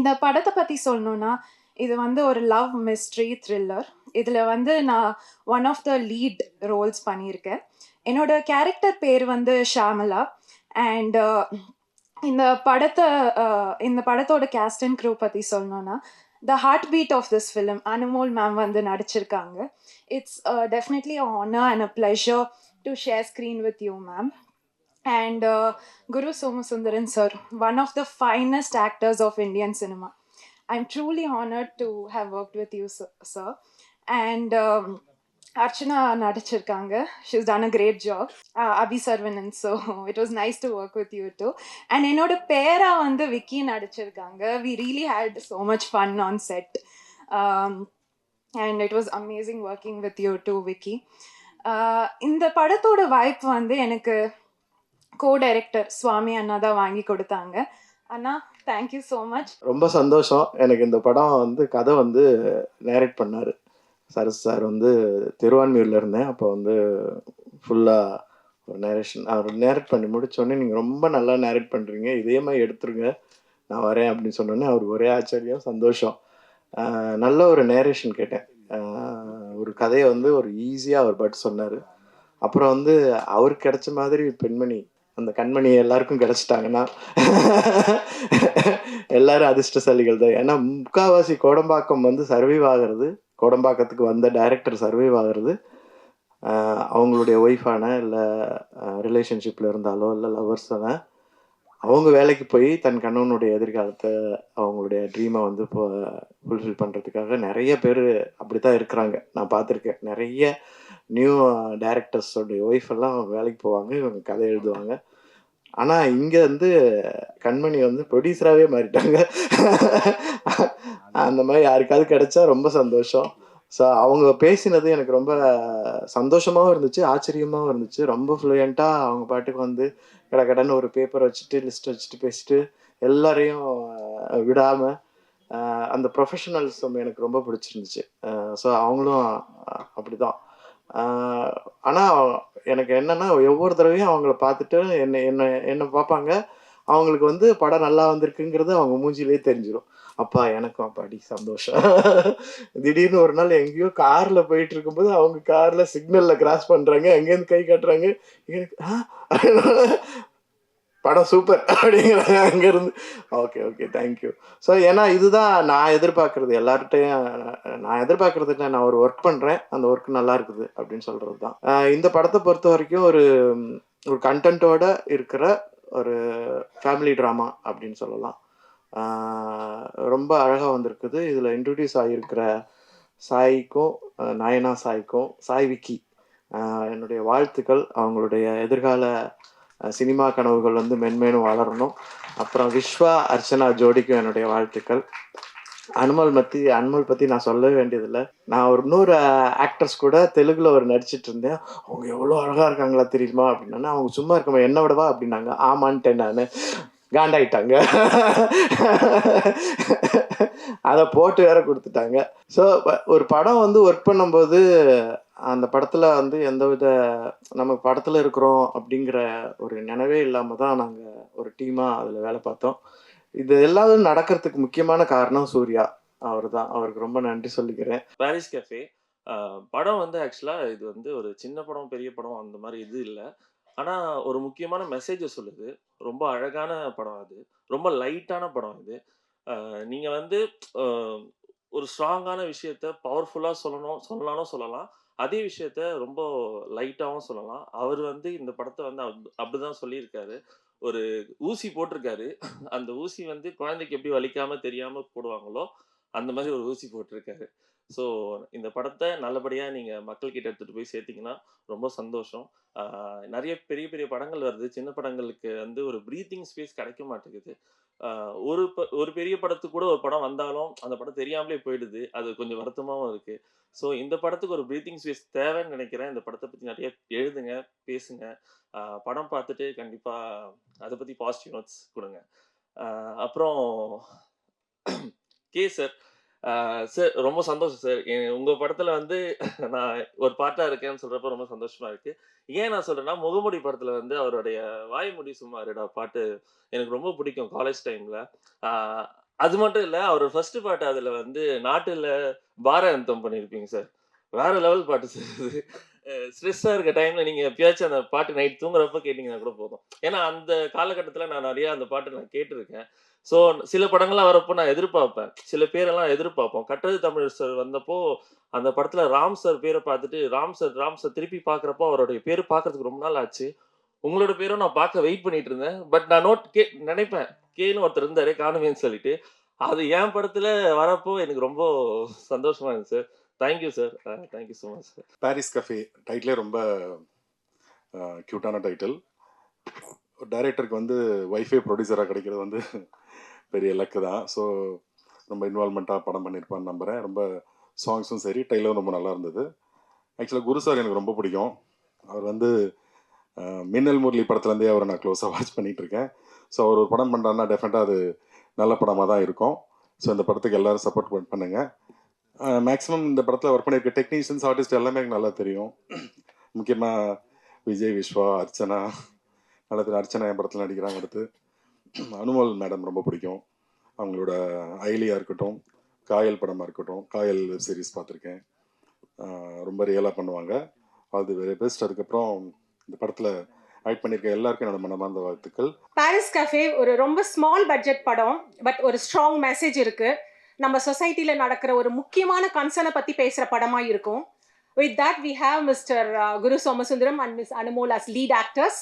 இந்த படத்தை பற்றி சொல்லணும்னா இது வந்து ஒரு லவ் மிஸ்ட்ரி த்ரில்லர். இதில் வந்து நான் one of the lead roles பண்ணியிருக்கேன். என்னோட கேரக்டர் பேர் வந்து ஷாமலா. அண்ட் இந்த படத்தோட கேஸ்ட் அண்ட் க்ரூ பற்றி சொல்லணும்னா the heartbeat of this film Anumol ma'am வந்து நடிச்சிருக்காங்க. It's definitely a honour and a pleasure to share screen with you ma'am. And Guru Somasundaran sir, one of the finest actors of Indian cinema. I'm truly honored to have worked with you, sir. And Archana Nadichirkanga, she's done a great job. Abhi Sarvanan, so it was nice to work with you too. And என்னோட பேரா வந்து விக்கி நடிச்சிருக்காங்க. We really had so much fun on set. And it was amazing working with you too, Vicky. இந்த படத்தோட வாய்ப்பு வந்து எனக்கு கோ-டைரக்டர் சுவாமி அண்ணா தான் வாங்கி கொடுத்தாங்க. அண்ணா, தேங்க்யூ ஸோ மச். ரொம்ப சந்தோஷம். எனக்கு இந்த படம் வந்து கதை வந்து நேரேட் பண்ணார் சரஸ் சார். வந்து திருவான்மியூரில் இருந்தேன். அப்போ வந்து ஃபுல்லாக ஒரு நேரேஷன் அவர் நேரேட் பண்ணி முடித்தோடனே, நீங்கள் ரொம்ப நல்லா நேரேட் பண்ணுறீங்க, இதே மாதிரி எடுத்துருங்க, நான் வரேன் அப்படின்னு சொன்னோன்னே அவருக்கு ஒரே ஆச்சரியம், சந்தோஷம். நல்ல ஒரு நேரேஷன் கேட்டேன். ஒரு கதையை வந்து ஒரு ஈஸியாக அவர் பட் சொன்னார். அப்புறம் வந்து அவருக்கு கிடைச்ச மாதிரி பெண்மணி, அந்த கண்மணி எல்லாருக்கும் கிடைச்சிட்டாங்கன்னா எல்லாரும் அதிர்ஷ்டசாலிகள் தான். ஏன்னா முக்கால்வாசி கோடம்பாக்கம் வந்து சர்வைவ் ஆகிறது, கோடம்பாக்கத்துக்கு வந்த டைரக்டர் சர்வைவ் ஆகிறது அவங்களுடைய ஒய்ஃபான இல்லை ரிலேஷன்ஷிப்பில் இருந்தாலோ இல்லை லவர்ஸான அவங்க வேலைக்கு போய் தன் கணவனுடைய எதிர்காலத்தை அவங்களுடைய ட்ரீமை வந்து இப்போ ஃபுல்ஃபில் பண்ணுறதுக்காக நிறைய பேர் அப்படி தான் இருக்கிறாங்க. நான் பார்த்துருக்கேன். நிறைய நியூ டைரக்டர்ஸோடைய ஒய்ஃப் எல்லாம் அவங்க வேலைக்கு போவாங்க, இவங்க கதை எழுதுவாங்க. ஆனால் இங்கே வந்து கண்மணி வந்து ப்ரொடியூசராகவே மாறிட்டாங்க. அந்த மாதிரி யாருக்காவது கிடைச்சா ரொம்ப சந்தோஷம். ஸோ அவங்க பேசினது எனக்கு ரொம்ப சந்தோஷமாகவும் இருந்துச்சு, ஆச்சரியமாகவும் இருந்துச்சு. ரொம்ப ஃப்ளூயண்ட்டாக அவங்க பாட்டுக்கு வந்து கடன்னு ஒரு பேப்பர் வச்சுட்டு லிஸ்ட் வச்சுட்டு பேசிட்டு எல்லாரையும் விடாமல் அந்த ப்ரொஃபஷனல்ஸும் எனக்கு ரொம்ப பிடிச்சிருந்துச்சு. ஸோ அவங்களும் அப்படி தான். ஆனால் எனக்கு என்னென்னா ஒவ்வொரு தடவையும் அவங்கள பார்த்துட்டு என்னை பார்ப்பாங்க. அவங்களுக்கு வந்து படம் நல்லா வந்திருக்குங்கிறது அவங்க மூஞ்சிலே தெரிஞ்சிடும். அப்பா எனக்கும் அப்பாடி சந்தோஷம். திடீர்னு ஒரு நாள் எங்கேயோ காரில் போயிட்டு இருக்கும்போது அவங்க காரில் சிக்னலில் கிராஸ் பண்ணுறாங்க, எங்கேருந்து கை காட்டுறாங்க, எனக்கு படம் சூப்பர் அப்படிங்கிறாங்க அங்கேருந்து. Okay okay thank you. ஸோ ஏன்னா இதுதான் நான் எதிர்பார்க்குறது. எல்லார்கிட்டையும் நான் எதிர்பார்க்குறது இல்லை, நான் ஒரு ஒர்க் பண்ணுறேன், அந்த ஒர்க் நல்லா இருக்குது அப்படின்னு சொல்கிறது தான். இந்த படத்தை பொறுத்த வரைக்கும் ஒரு கண்டென்ட்டோட இருக்கிற ஒரு ஃபேமிலி ட்ராமா அப்படின்னு சொல்லலாம். ரொம்ப அழகாக வந்திருக்குது. இதில் இன்ட்ரடியூஸ் ஆகியிருக்கிற சாய்க்கும் நயனா சாய்க்கும், சாய் விக்கி என்னுடைய வாழ்த்துக்கள். அவங்களுடைய எதிர்கால சினிமா கனவுகள் வந்து மென்மேலும் வளரணும். அப்புறம் விஸ்வா அர்ச்சனா ஜோடிக்கும் என்னுடைய வாழ்த்துக்கள். அனுமல் பற்றி நான் சொல்லவே வேண்டியதில்லை. நான் ஒரு இன்னொரு ஆக்டர்ஸ் கூட தெலுங்குல ஒரு நடிச்சிட்டு இருந்தேன். அவங்க எவ்வளோ அழகாக இருக்காங்களா தெரியுமா அப்படின்னா, அவங்க சும்மா இருக்கமா என்ன விடவா அப்படின்னாங்க. ஆமான்ட்டேன் நான். காண்டாயிட்டாங்க. அதை போட்டு வேற கொடுத்துட்டாங்க. ஸோ ஒரு படம் வந்து ஒர்க் பண்ணும்போது அந்த படத்தில் வந்து எந்தவித நம்ம படத்தில் இருக்கிறோம் அப்படிங்கிற ஒரு நினைவே இல்லாமல் தான் நாங்கள் ஒரு டீமாக அதில் வேலை பார்த்தோம். இது எல்லாரும் நடக்கிறதுக்கு முக்கியமான காரணம் சூர்யா அவர் தான். அவருக்கு ரொம்ப நன்றி சொல்லிக்கிறேன். பாரிஸ் கஃபே படம் வந்து ஆக்சுவலாக இது வந்து ஒரு சின்ன படம் பெரிய படம் அந்த மாதிரி இது இல்லை. ஆனால் ஒரு முக்கியமான மெசேஜை சொல்லுது. ரொம்ப அழகான படம் அது. ரொம்ப லைட்டான படம் இது. நீங்கள் வந்து ஒரு ஸ்ட்ராங்கான விஷயத்த பவர்ஃபுல்லாக சொல்லலாம்னு சொல்லலாம். அதே விஷயத்த ரொம்ப லைட்டாகவும் சொல்லலாம். அவர் வந்து இந்த படத்தை வந்து அப்படிதான் சொல்லியிருக்காரு. ஒரு ஊசி போட்டிருக்காரு. அந்த ஊசி வந்து குழந்தைக்கு எப்படி வலிக்காமல் தெரியாமல் போடுவாங்களோ அந்த மாதிரி ஒரு ஊசி போட்டிருக்காரு. ஸோ இந்த படத்தை நல்லபடியாக நீங்கள் மக்கள்கிட்ட எடுத்துகிட்டு போய் சேர்த்திங்கன்னா ரொம்ப சந்தோஷம். நிறைய பெரிய பெரிய படங்கள் வருது. சின்ன படங்களுக்கு வந்து ஒரு ப்ரீத்திங் ஸ்பேஸ் கிடைக்க மாட்டேங்குது. ஒரு பெரிய படத்துக்கு கூட ஒரு படம் வந்தாலும் அந்த படம் தெரியாமலே போயிடுது. அது கொஞ்சம் வருத்தமாகவும் இருக்குது. ஸோ இந்த படத்துக்கு ஒரு ப்ரீத்திங் ஸ்பேஸ் தேவைன்னு நினைக்கிறேன். இந்த படத்தை பற்றி நிறைய எழுதுங்க, பேசுங்க. படம் பார்த்துட்டு கண்டிப்பாக அதை பற்றி பாசிட்டிவ் நோட்ஸ் கொடுங்க. அப்புறம் சார் சார் ரொம்ப சந்தோஷம் சார். உங்கள் படத்தில் வந்து நான் ஒரு பாட்டாக இருக்கேன்னு சொல்கிறப்ப ரொம்ப சந்தோஷமாக இருக்குது. ஏன் நான் சொல்கிறேன்னா, முகமுடி படத்தில் வந்து அவருடைய வாய்மொழி சும்மாருடா பாட்டு எனக்கு ரொம்ப பிடிக்கும் காலேஜ் டைமில். அது மட்டும் இல்ல, அவரோட ஃபர்ஸ்ட் பாட்டு அதுல வந்து நாட்டுல பார அந்தம் பண்ணியிருப்பீங்க சார். வேற லெவல் பாட்டு சார் அது. ஸ்ட்ரெஸ்ஸா இருக்க டைம்ல நீங்க எப்பயாச்சும் அந்த பாட்டு நைட் தூங்குறப்ப கேட்டீங்கன்னா கூட போதும். ஏன்னா, அந்த காலகட்டத்தில நான் நெறைய அந்த பாட்டு நான் கேட்டுருக்கேன். ஸோ, சில படங்கள்லாம் வரப்போ நான் எதிர்பார்ப்பேன். சில பேரெல்லாம் எதிர்பார்ப்போம். கட்டது தமிழர் சார் வந்தப்போ, அந்த படத்துல ராம் சார் பேர பார்த்துட்டு, ராம் சார் திருப்பி பார்க்குறப்போ, அவருடைய பேரு பார்க்கறதுக்கு ரொம்ப நாள் ஆச்சு. உங்களோட பேரும் நான் பார்க்க வெயிட் பண்ணிட்டு இருந்தேன். பட் நான் நெனைப்பேன். கேன்னு ஒருத்தர் இருந்தாரு, காணுமேன்னு சொல்லிட்டு. அது என் படத்துல வரப்போ எனக்கு ரொம்ப சந்தோஷமா இருந்துச்சு sir. Thank you sir. Thank you so much sir. Paris cafe டைட்டிலே ரொம்ப க்யூட்டான டைட்டில். டைரக்டருக்கு வந்து ஒய்ஃபை ப்ரொடியூசராக கிடைக்கிறது வந்து பெரிய லக்கு தான். ஸோ ரொம்ப இன்வால்மெண்ட்டாக படம் பண்ணியிருப்பான்னு நம்புகிறேன். ரொம்ப சாங்ஸும் சரி, டைலரும் ரொம்ப நல்லா இருந்தது. ஆக்சுவலாக குரு சார் எனக்கு ரொம்ப பிடிக்கும். அவர் வந்து மின்னல் முரளி படத்துலேருந்தே அவரை நான் க்ளோஸாக வாட்ச் பண்ணிகிட்ருக்கேன். ஸோ அவர் ஒரு படம் பண்ணுறாருன்னா டெஃபினட்டாக அது நல்ல படமாக தான் இருக்கும். ஸோ இந்த படத்துக்கு எல்லோரும் சப்போர்ட் பண்ணுங்கள். மேக்ஸிமம் இந்த படத்தில் ஒர்க் பண்ணியிருக்க டெக்னீஷியன்ஸ், ஆர்டிஸ்ட் எல்லாமே எனக்கு நல்லா தெரியும். முக்கியமாக விஜய், விஸ்வா, அர்ச்சனா நல்லா தெரியும். அர்ச்சனா என் படத்தில் நடிக்கிறாங்க. அடுத்து அனுமோல் மேடம் ரொம்ப பிடிக்கும். அவங்களோட ஐலியாக இருக்கட்டும், காயல் படமாக இருக்கட்டும், காயல் வெப் சீரிஸ் பார்த்துருக்கேன். ரொம்ப ரியலாக பண்ணுவாங்க. அது வெரி பெஸ்ட். அதுக்கப்புறம் இந்த படத்தில் ஆக்ட் பண்ணியிருக்க எல்லாருக்கும் என்னோட மனமார்ந்த வாழ்த்துக்கள். பாரிஸ் கஃபே ஒரு ரொம்ப ஸ்மால் பட்ஜெட் படம், பட் ஒரு ஸ்ட்ராங் மெசேஜ் இருக்குது. நம்ம சொசைட்டியில் நடக்கிற ஒரு முக்கியமான கன்சர்னை பற்றி பேசுகிற படமாக இருக்கும். With that we have mister Guru Somasundaram and miss Anumol as lead actors.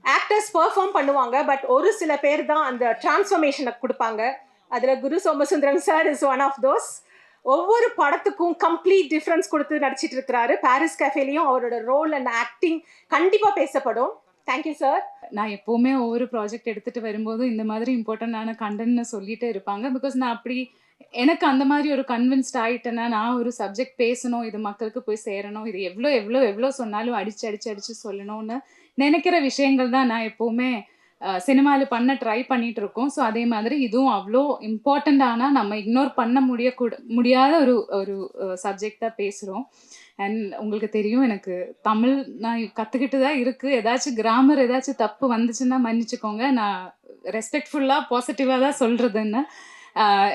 Actors perform பண்ணுவாங்க, பட் ஒரு சில பேர் தான் அந்த டிரான்ஸ்ஃபர்மேஷனை கொடுப்பாங்க. அதில் Guru Somasundaram sir is one of those. ஒவ்வொரு படத்துக்கும் கம்ப்ளீட் டிஃப்ரென்ஸ் கொடுத்து நடிச்சிட்டு இருக்கிறாரு. பாரிஸ் கஃபேலையும் அவரோட ரோல் அண்ட் ஆக்டிங் கண்டிப்பாக பேசப்படும். Thank you sir. நான் எப்போவுமே ஒவ்வொரு ப்ராஜெக்ட் எடுத்துகிட்டு வரும்போதும் இந்த மாதிரி இம்பார்ட்டண்டான கண்டென்ட்னு சொல்லிகிட்டே இருப்பாங்க. பிகாஸ் நான் அப்படி எனக்கு அந்த மாதிரி ஒரு கன்வின்ஸ்ட் ஆகிட்டேன்னா, நான் ஒரு சப்ஜெக்ட் பேசணும், இது மக்களுக்கு போய் சேரணும், இது எவ்வளோ எவ்வளோ எவ்வளோ சொன்னாலும் அடித்து சொல்லணும்னு நினைக்கிற விஷயங்கள் தான் நான் எப்போவுமே சினிமாவில் பண்ண ட்ரை பண்ணிகிட்டு இருக்கோம். ஸோ அதே மாதிரி இதுவும் அவ்வளோ இம்பார்ட்டண்ட்டான, நம்ம இக்னோர் பண்ண முடியாத ஒரு ஒரு சப்ஜெக்ட் தான் பேசுகிறோம். அண்ட் உங்களுக்கு தெரியும், எனக்கு தமிழ் நான் கற்றுக்கிட்டு தான் இருக்குது. ஏதாச்சும் கிராமர் ஏதாச்சும் தப்பு வந்துச்சுன்னா மன்னிச்சுக்கோங்க. நான் ரெஸ்பெக்ட்ஃபுல்லாக பாசிட்டிவாக தான் சொல்கிறதுன்னு.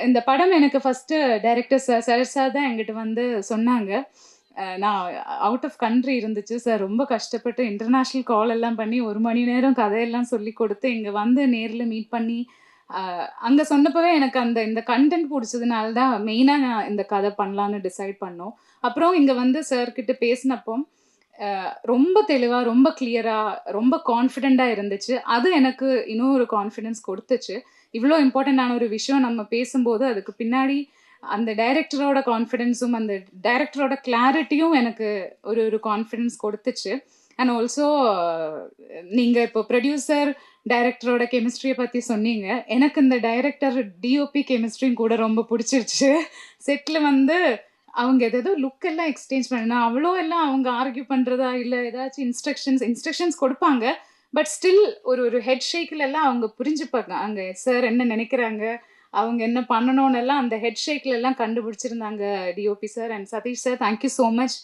இந்த படம் எனக்கு ஃபஸ்ட்டு டைரக்டர் சார் தான் என்கிட்ட வந்து சொன்னாங்க. நான் அவுட் ஆஃப் கண்ட்ரி இருந்துச்சு சார். ரொம்ப கஷ்டப்பட்டு இன்டர்நேஷ்னல் கால் எல்லாம் பண்ணி 1 மணி நேரம் கதையெல்லாம் சொல்லி கொடுத்து இங்கே வந்து நேரில் மீட் பண்ணி அங்கே சொன்னப்பவே எனக்கு இந்த கண்டென்ட் பிடிச்சதுனால தான் மெயினாக நான் இந்த கதை பண்ணலான்னு டிசைட் பண்ணோம். அப்புறம் இங்கே வந்து சார்கிட்ட பேசினப்போ ரொம்ப தெளிவாக, ரொம்ப கிளியராக, ரொம்ப கான்ஃபிடெண்ட்டாக இருந்துச்சு. அது எனக்கு இன்னும் ஒரு கான்ஃபிடென்ஸ் கொடுத்துச்சு. இவ்வளோ இம்பார்ட்டண்ட்டான ஒரு விஷயம் நம்ம பேசும்போது அதுக்கு பின்னாடி அந்த டைரக்டரோட கான்ஃபிடென்ஸும் அந்த டைரக்டரோட கிளாரிட்டியும் எனக்கு ஒரு கான்ஃபிடென்ஸ் கொடுத்துச்சு. அண்ட் ஆல்சோ நீங்கள் இப்போ ப்ரொடியூசர் டைரக்டரோட கெமிஸ்ட்ரியை பற்றி சொன்னீங்க. எனக்கு இந்த டைரக்டர் டிஓபி கெமிஸ்ட்ரியும் கூட ரொம்ப பிடிச்சிருச்சு. செட்டில் வந்து அவங்க எதோ லுக்கெல்லாம் எக்ஸ்சேஞ்ச் பண்ணா அவ்வளோ எல்லாம் அவங்க ஆர்கியூ பண்ணுறதா இல்லை ஏதாச்சும் இன்ஸ்ட்ரக்ஷன்ஸ் கொடுப்பாங்க. பட் ஸ்டில் ஒரு ஹெட் ஷேக்கில் எல்லாம் அவங்க புரிஞ்சுப்பாங்க. அங்கே சார் என்ன நினைக்கிறாங்க, அவங்க என்ன பண்ணணும்னு எல்லாம் அந்த ஹெட் ஷேக்கில் எல்லாம் கண்டுபிடிச்சிருந்தாங்க DOP sir and Satish sir. Thank you so much.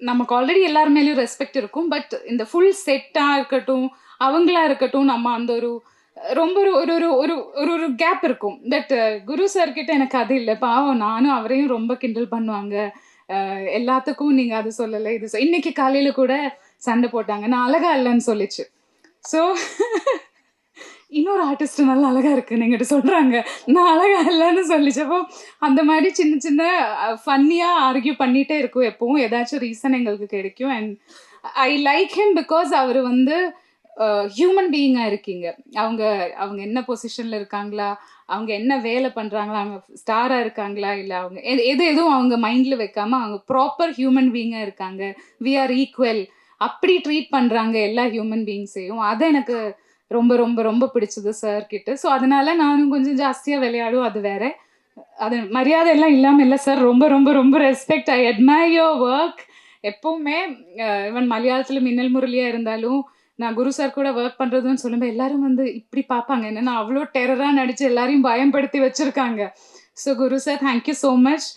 நமக்கு ஆல்ரெடி எல்லார் மேலேயும் ரெஸ்பெக்ட் இருக்கும். பட் இந்த ஃபுல் செட்டாக இருக்கட்டும், அவங்களா இருக்கட்டும், நம்ம அந்த ரொம்ப ஒரு கேப் இருக்கும். பட் குரு சார்கிட்ட எனக்கு அது இல்லை. பாவம், நானும் அவரையும் ரொம்ப கிண்டல் பண்ணுவாங்க. எல்லாத்துக்கும் நீங்கள் அது சொல்லலை, இது இன்னைக்கு காலையில் கூட சண்டை போட்டாங்க, நான் அழகா இல்லைன்னு சொல்லிச்சு. ஸோ இன்னொரு ஆர்டிஸ்ட் நல்லா அழகா இருக்குன்னு என்கிட்ட சொல்கிறாங்க, நான் அழகா இல்லைன்னு சொல்லிச்சப்போ அந்த மாதிரி சின்ன சின்ன ஃபன்னியாக ஆர்கியூ பண்ணிகிட்டே இருக்கும். எப்போவும் ஏதாச்சும் ரீசன் எங்களுக்கு கிடைக்கும். And I like him because அவர் வந்து ஹியூமன் பீயிங்காக இருக்கீங்க. அவங்க என்ன பொசிஷனில் இருக்காங்களா, அவங்க என்ன வேலை பண்ணுறாங்களா, அவங்க ஸ்டாராக இருக்காங்களா, இல்லை அவங்க எதுவும் அவங்க மைண்டில் வைக்காமல் அவங்க ப்ராப்பர் ஹியூமன் பீயிங்காக இருக்காங்க. வி ஆர் ஈக்குவல், அப்படி ட்ரீட் பண்ணுறாங்க எல்லா ஹியூமன் பீயிங்ஸையும். அதை எனக்கு ரொம்ப ரொம்ப ரொம்ப பிடிச்சது சார்கிட்ட. ஸோ அதனால நானும் கொஞ்சம் ஜாஸ்தியாக விளையாடும். அது வேற, அது மரியாதை எல்லாம் இல்லாமல் இல்லை சார். ரொம்ப ரொம்ப ரொம்ப respect. I admire your work. எப்போவுமே ஈவன் மலையாளத்தில் மின்னல் முரளியாக இருந்தாலும் நான் குரு சார் கூட ஒர்க் பண்ணுறதுன்னு சொல்லும்போது எல்லாரும் வந்து இப்படி பார்ப்பாங்க, என்னென்னா அவ்வளோ டெரராக நடித்து எல்லாரையும் பயன்படுத்தி வச்சுருக்காங்க. ஸோ குரு சார், தேங்க்யூ ஸோ மச்.